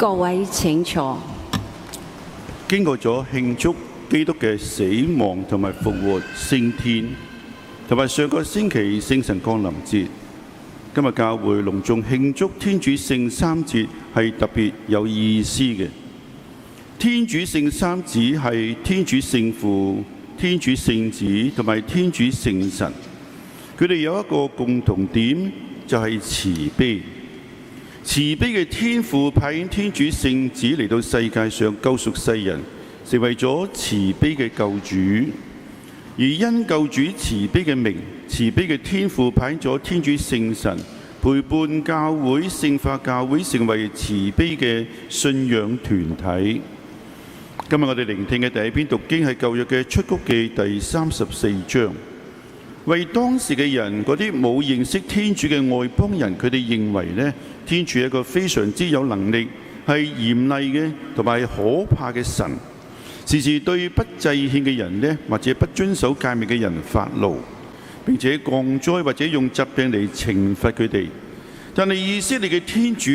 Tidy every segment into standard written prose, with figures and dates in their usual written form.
各位請坐。經過咗慶祝基督嘅死亡同埋復活、升天，同埋上個星期聖神降臨節，今日教會隆重慶祝天主聖三節係特別有意思嘅。天主聖三子係天主聖父、天主聖子同埋天主聖神，佢哋有一個共同點，就係慈悲。慈悲嘅天父派遣天主聖子嚟到世界上救贖世人，成為咗慈悲嘅救主。而因救主慈悲嘅名，慈悲嘅天父派遣咗天主聖神，陪伴教會聖化教會，成為慈悲嘅信仰團體。今日我哋聆聽嘅第一篇讀經係舊約嘅出谷記第34章。為當時嘅人，嗰啲冇認識天主嘅外邦人，佢哋認為呢，天主係一個非常之有能力、係嚴厲嘅同埋可怕嘅神，時時對不祭獻嘅人呢，或者不遵守誡命嘅人發怒，並且降災或者用疾病嚟懲罰佢哋。但係以色列嘅天主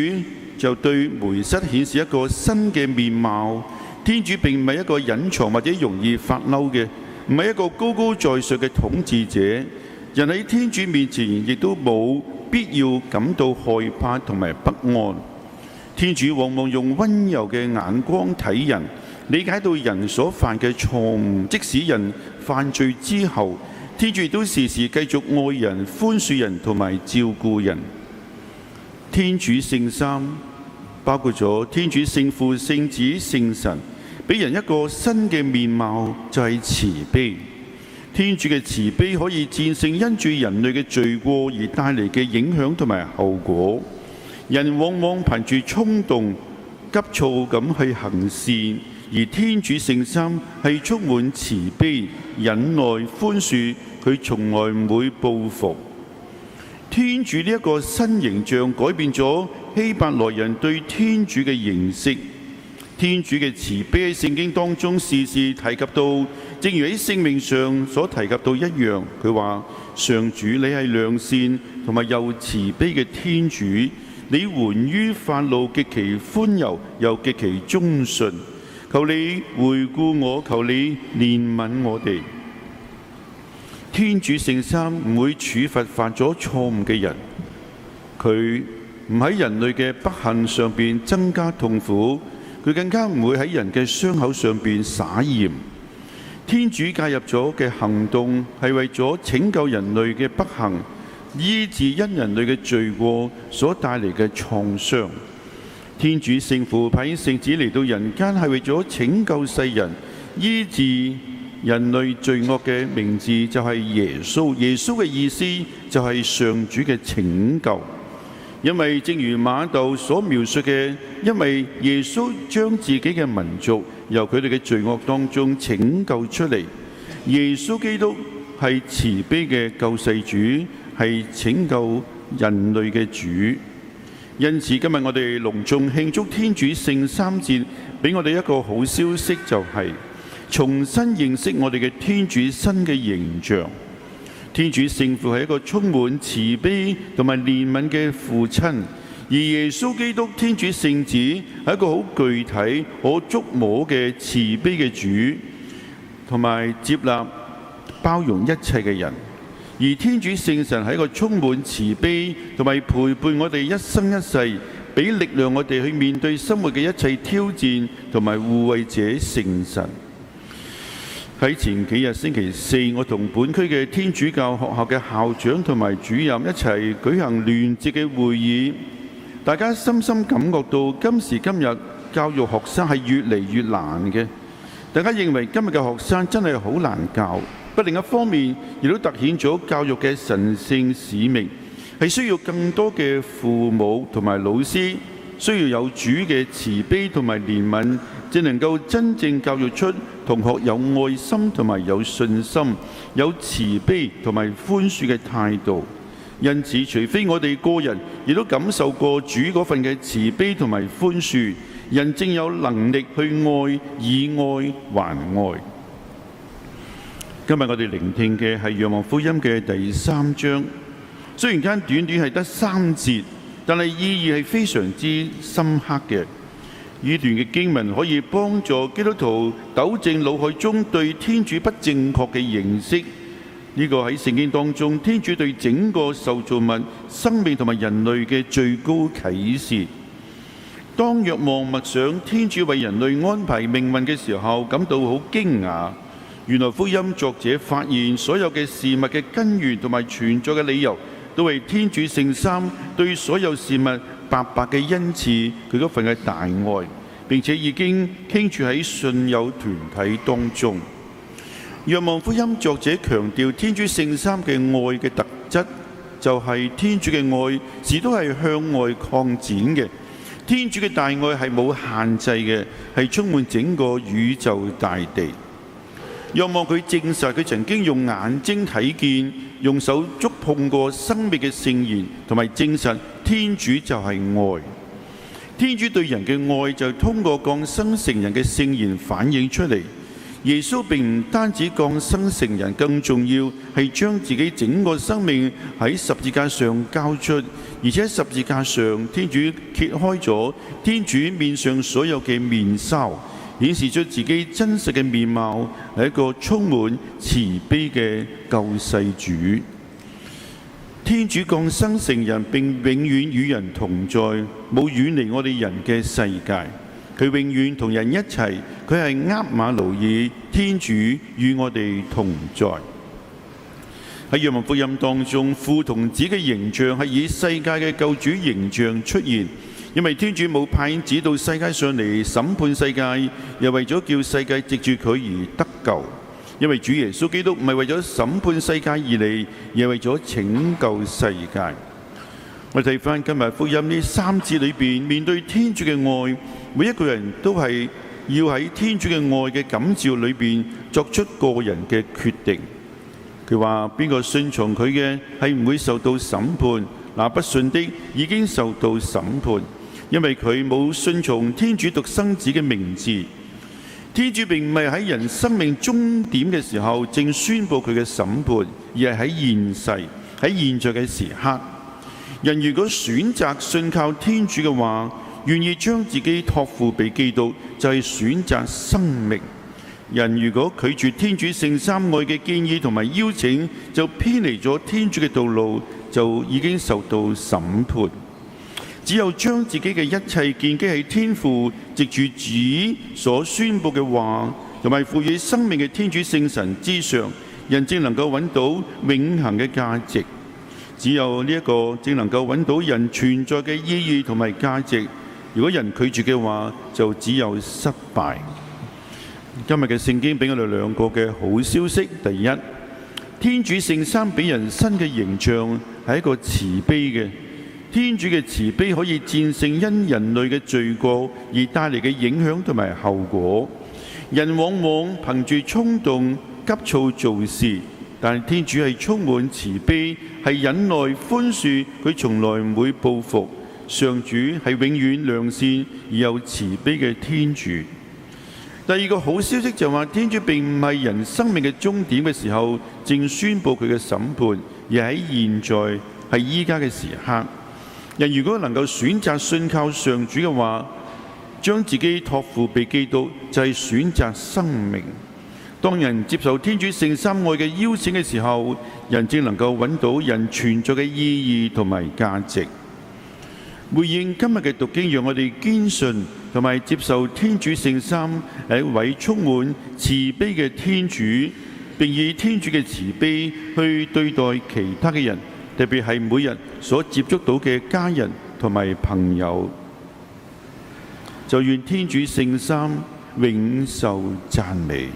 就對梅瑟顯示一個新嘅面貌。天主並唔係一個隱藏或者容易發嬲嘅，唔係一個高高在上嘅統治者。人喺天主面前亦都冇必要感到害怕同埋不安。天主往往用溫柔嘅眼光睇人，理解到人所犯嘅錯誤。即使人犯罪之後，天主亦都時時繼續愛人、寬恕人同埋照顧人。天主聖三包括咗天主聖父、聖子、聖神，俾人一個新嘅面貌，就係慈悲。天主嘅慈悲可以戰勝因住人類嘅罪過而帶嚟嘅影響同埋後果。人往往憑住衝動、急躁咁去行善，而天主聖三係充滿慈悲、忍耐、寬恕，佢從來唔會報復。天主呢一個新形象改變咗希伯來人對天主嘅認識。天主嘅慈悲喺聖經當中時時提及到，正如喺聖命上所提及到一樣。佢話：上主，你係良善同埋又慈悲嘅天主，你緩於發怒，極其寬柔又極其忠信。求你回顧我，求你憐憫我哋。天主聖三唔會處罰犯咗錯誤嘅人，佢唔喺人類嘅不幸上邊增加痛苦。佢更加唔會喺人嘅傷口上邊灑鹽。天主介入咗嘅行動係為咗拯救人類嘅不幸，醫治因人類嘅罪過所帶嚟嘅創傷。天主聖父派聖子嚟到人間係為咗拯救世人，醫治人類罪惡嘅名字就係耶穌。耶穌嘅意思就係上主嘅拯救。因為正如瑪竇所描述嘅，因為耶穌將自己嘅民族由佢哋嘅罪惡當中拯救出嚟。耶穌基督係慈悲嘅救世主，係拯救人類嘅主。因此今日我哋隆重慶祝天主聖三節，俾我哋一個好消息，就係重新認識我哋嘅天主新嘅形象。天主聖父係一個充滿慈悲同埋憐憫嘅父親，而耶穌基督天主聖子係一個好具體、可觸摸嘅慈悲嘅主，同埋接納包容一切嘅人。而天主聖神係一個充滿慈悲同埋陪伴我哋一生一世，俾力量我哋去面對生活嘅一切挑戰，同埋護衛者聖神。喺前幾日星期四，我同本區嘅天主教學校嘅校長同埋主任一齊舉行聯席嘅會議，大家深深感覺到今時今日教育學生係越嚟越難嘅。大家認為今日嘅學生真係好難教，不過另一方面亦都凸顯咗教育嘅神聖使命，係需要更多嘅父母同埋老師，需要有主嘅慈悲同埋憐憫，才能夠真正教育出同學有愛心同埋有信心、有慈悲同埋寬恕嘅態度。因此，除非我哋個人亦都感受過主嗰份嘅慈悲同埋寬恕，人正有能力去愛，以愛還愛。今日我哋聆聽嘅係《若望福音》嘅第3章，雖然間短短係得3節，但係意義係非常之深刻嘅。呢段嘅經文可以幫助基督徒糾正腦海中對天主不正確嘅認識。呢個喺聖經當中，天主對整個受造物、生命同埋人類嘅最高啟示。當若望默想天主為人類安排命運嘅時候，感到好驚訝。原來福音作者發現所有嘅事物嘅根源同埋存在嘅理由，都係天主聖三對所有事物白白嘅恩賜，佢嗰份嘅大愛，並且已經傾注喺信友團體當中。若望福音作者強調天主聖三嘅愛嘅特質，就係天主嘅愛始終係向外擴展嘅。天主嘅大愛係冇限制嘅，係充滿整個宇宙大地。若望佢證實佢曾經用眼睛睇見、用手觸碰過生命嘅聖言，同埋證實天主就係愛。天主對人嘅愛就通過降生成人嘅聖言反映出嚟。耶穌並唔單止降生成人，更重要係將自己整個生命喺十字架上交出，而且十字架上天主揭開咗天主面上所有嘅面紗，顯示出自己真實嘅面貌，係一個充滿慈悲嘅救世主。天主降生成人並永遠與人同在，冇遠離我哋人嘅世界。佢永遠同人一齊，佢係厄馬奴爾，天主與我哋同在。喺若望福音當中，父同子嘅形象係以世界嘅救主形象出現，因為天主冇派子到世界上嚟審判世界，又為咗叫世界藉住佢而得救。因為主耶穌基督唔係為咗審判世界而嚟，而係為咗拯救世界。我哋睇翻今日福音呢3節裏邊，面對天主嘅愛，每一個人都係要喺天主嘅愛嘅感召裏邊作出個人嘅決定。佢話邊個順從佢嘅係唔會受到審判，那不信的已經受到審判，因為佢冇順從天主獨生子嘅名字。天主並唔係喺人生命終點嘅時候正宣佈佢嘅審判，而係喺現世，喺現在嘅時刻。人如果選擇信靠天主嘅話，願意將自己託付俾基督，就係選擇生命。人如果拒絕天主聖三愛嘅建議同埋邀請，就偏離咗天主嘅道路，就已經受到審判。只有將自己嘅一切建基喺天父藉住子所宣佈嘅話，同埋賦予生命嘅天主聖神之上，人正能夠揾到永恆嘅價值。只有呢一個正能夠揾到人存在嘅意義同埋價值。如果人拒絕嘅話，就只有失敗。今日嘅聖經俾我哋2個嘅好消息。第一，天主聖三俾人新嘅形象係一個慈悲嘅。天主嘅慈悲可以戰勝因人類嘅罪過而帶嚟嘅影響同埋後果。人往往憑住衝動急躁做事，但係天主係充滿慈悲，係忍耐寬恕，佢從來唔會報復。上主係永遠良善而又慈悲嘅天主。第二個好消息就話，天主並唔係人生命嘅終點嘅時候正宣佈佢嘅審判，而喺現在係依家嘅時刻。人如果能夠選擇信靠上主嘅話，將自己託付俾基督，就係選擇生命。當人接受天主聖三愛嘅邀請嘅時候，人正能夠揾到人存在嘅意義同埋價值。回應今日嘅讀經，讓我哋堅信同埋接受天主聖三係一位充滿慈悲嘅天主，並以天主嘅慈悲去對待其他嘅人，特別係每日所接觸到嘅家人同埋朋友。就願天主聖三永受讚美。